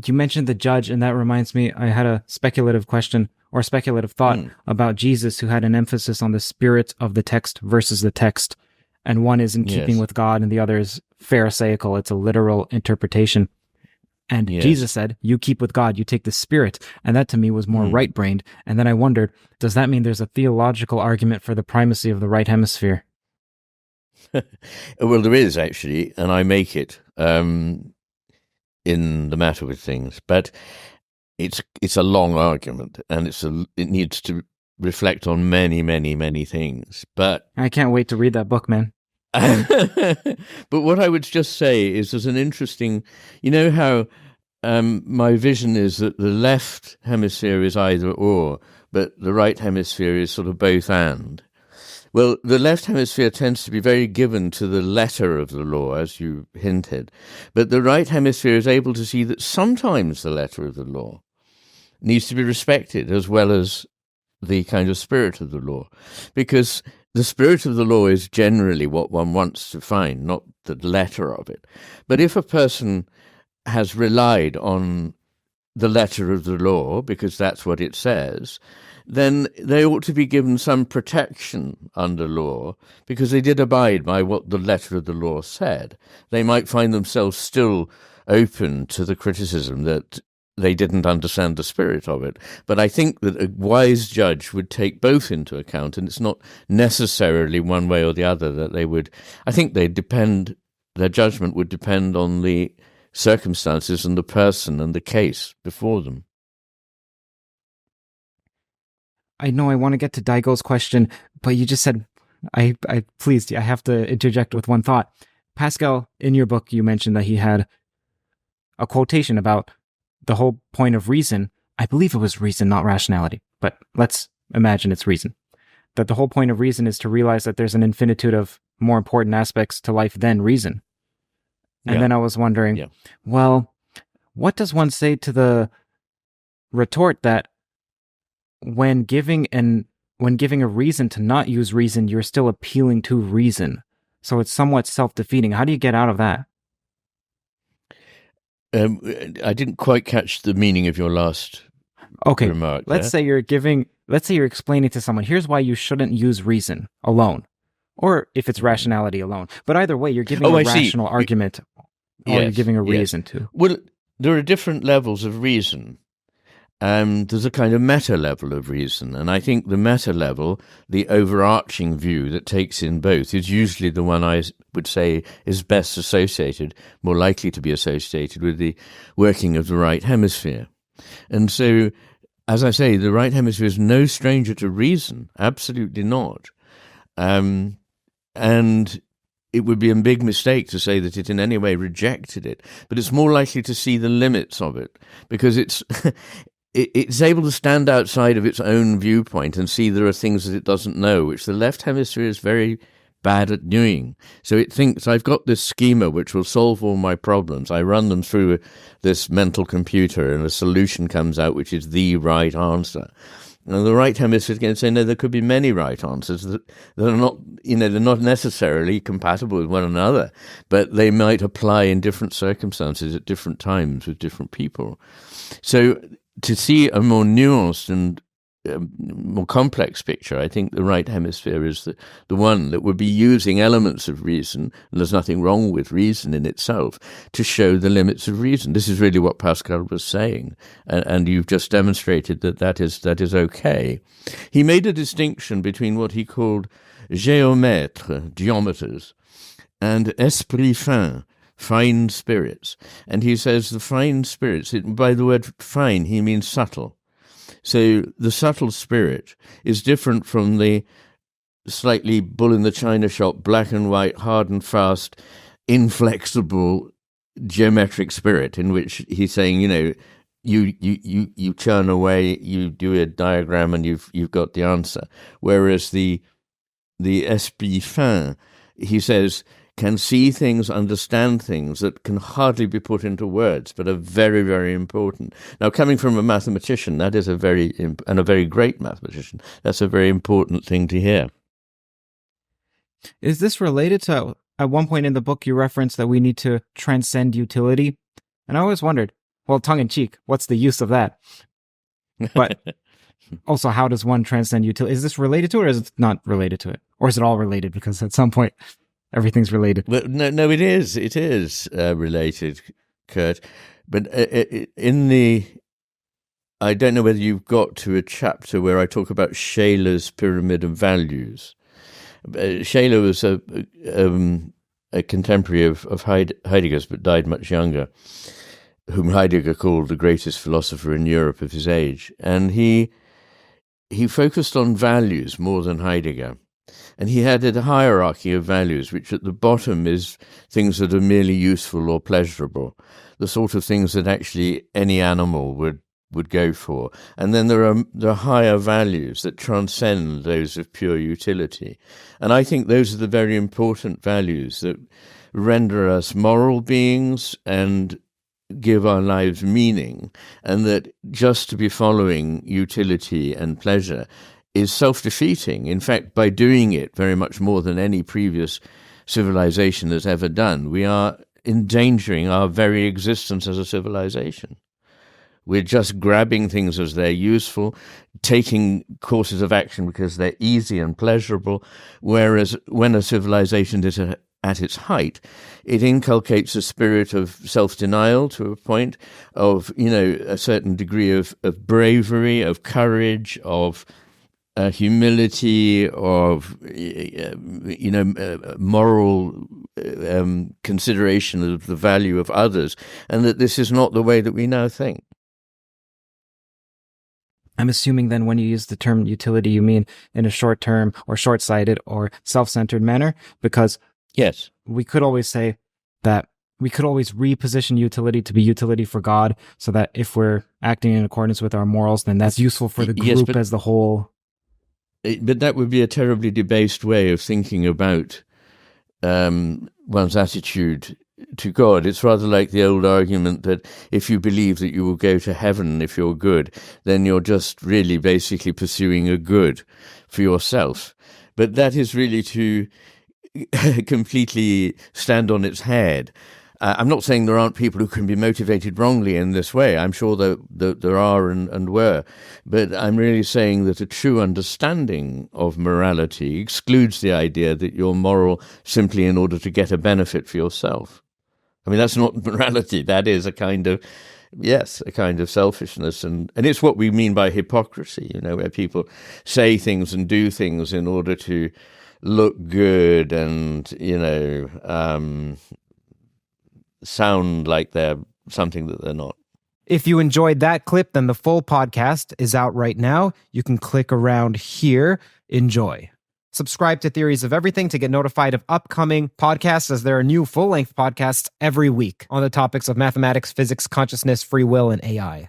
you mentioned the judge, and that reminds me, I had a speculative question or speculative thought about Jesus, who had an emphasis on the spirit of the text versus the text. And one is in keeping Yes. with God, and the other is pharisaical. It's a literal interpretation. And Yes. Jesus said, you keep with God, you take the spirit. And that to me was more right-brained. And then I wondered, does that mean there's a theological argument for the primacy of the right hemisphere? Well, there is actually, and I make it in The Matter with Things, but it's a long argument, and it needs to reflect on many, many, many things. But I can't wait to read that book, man. but what I would just say is there's an interesting, you know how my vision is that the left hemisphere is either or, but the right hemisphere is sort of both and. Well, the left hemisphere tends to be very given to the letter of the law, as you hinted, but the right hemisphere is able to see that sometimes the letter of the law needs to be respected as well as the kind of spirit of the law, because the spirit of the law is generally what one wants to find, not the letter of it. But if a person has relied on the letter of the law, because that's what it says, then they ought to be given some protection under law, because they did abide by what the letter of the law said. They might find themselves still open to the criticism that they didn't understand the spirit of it. But I think that a wise judge would take both into account, and it's not necessarily one way or the other that they would. I think their judgment would depend on the circumstances and the person and the case before them. I know I want to get to Daigo's question, but you just said, I have to interject with one thought. Pascal, in your book, you mentioned that he had a quotation about the whole point of reason. I believe it was reason, not rationality, but let's imagine it's reason. That the whole point of reason is to realize that there's an infinitude of more important aspects to life than reason. And then I was wondering, well, what does one say to the retort that when giving a reason to not use reason, you're still appealing to reason? So it's somewhat self-defeating. How do you get out of that? I didn't quite catch the meaning of your last remark. Let's say you're explaining to someone, here's why you shouldn't use reason alone, or if it's rationality alone. But either way, you're giving a rational argument, or you're giving a reason to. Well, there are different levels of reason. There's a kind of meta level of reason, and I think the meta level, the overarching view that takes in both, is usually the one I would say is best associated, more likely to be associated with the working of the right hemisphere. And so, as I say, the right hemisphere is no stranger to reason, absolutely not. And it would be a big mistake to say that it in any way rejected it, but it's more likely to see the limits of it, because it's able to stand outside of its own viewpoint and see there are things that it doesn't know, which the left hemisphere is very bad at doing. So it thinks, I've got this schema which will solve all my problems. I run them through this mental computer and a solution comes out which is the right answer. And the right hemisphere is going to say, no, there could be many right answers that are not, they're not necessarily compatible with one another, but they might apply in different circumstances at different times with different people. So to see a more nuanced and more complex picture, I think the right hemisphere is the one that would be using elements of reason, and there's nothing wrong with reason in itself, to show the limits of reason. This is really what Pascal was saying, and you've just demonstrated that is okay. He made a distinction between what he called géomètres, geometers, and esprit fin, fine spirits. And he says the fine spirits, by the word fine, he means subtle. So the subtle spirit is different from the slightly bull in the china shop, black and white, hard and fast, inflexible geometric spirit, in which he's saying, you churn away, you do a diagram, and you've got the answer. Whereas the esprit fin, he says, can see things, understand things that can hardly be put into words, but are very, very important. Now, coming from a mathematician, that is a very great mathematician, that's a very important thing to hear. Is this related to, at one point in the book, you referenced that we need to transcend utility? And I always wondered, Well, tongue-in-cheek, what's the use of that? But also, how does one transcend utility? Is this related to it, or is it not related to it? Or is it all related? Because at some point, everything's related. Well, no, it is. It is related, Kurt. But I don't know whether you've got to a chapter where I talk about Shaler's pyramid of values. Shaler was a contemporary of Heidegger's, but died much younger, whom Heidegger called the greatest philosopher in Europe of his age. And he focused on values more than Heidegger. And he had a hierarchy of values, which at the bottom is things that are merely useful or pleasurable, the sort of things that actually any animal would go for. And then there are higher values that transcend those of pure utility. And I think those are the very important values that render us moral beings and give our lives meaning, and that just to be following utility and pleasure is self-defeating. In fact, by doing it very much more than any previous civilization has ever done, we are endangering our very existence as a civilization. We're just grabbing things as they're useful, taking courses of action because they're easy and pleasurable, whereas when a civilization is at its height, it inculcates a spirit of self-denial to a point of, a certain degree of bravery, of courage, of humility, of moral consideration of the value of others, and that this is not the way that we now think. I'm assuming then when you use the term utility, you mean in a short-term or short-sighted or self-centered manner, because yes, we could always say that we could always reposition utility to be utility for God, so that if we're acting in accordance with our morals, then that's useful for the group as the whole. But that would be a terribly debased way of thinking about one's attitude to God. It's rather like the old argument that if you believe that you will go to heaven if you're good, then you're just really basically pursuing a good for yourself. But that is really to completely stand on its head. I'm not saying there aren't people who can be motivated wrongly in this way. I'm sure that there are and were. But I'm really saying that a true understanding of morality excludes the idea that you're moral simply in order to get a benefit for yourself. I mean, that's not morality. That is a kind of selfishness. And it's what we mean by hypocrisy, where people say things and do things in order to look good and, sound like they're something that they're not. If you enjoyed that clip, then the full podcast is out right now. You can click around here. Enjoy. Subscribe to Theories of Everything to get notified of upcoming podcasts, as there are new full-length podcasts every week on the topics of mathematics, physics, consciousness, free will, and AI.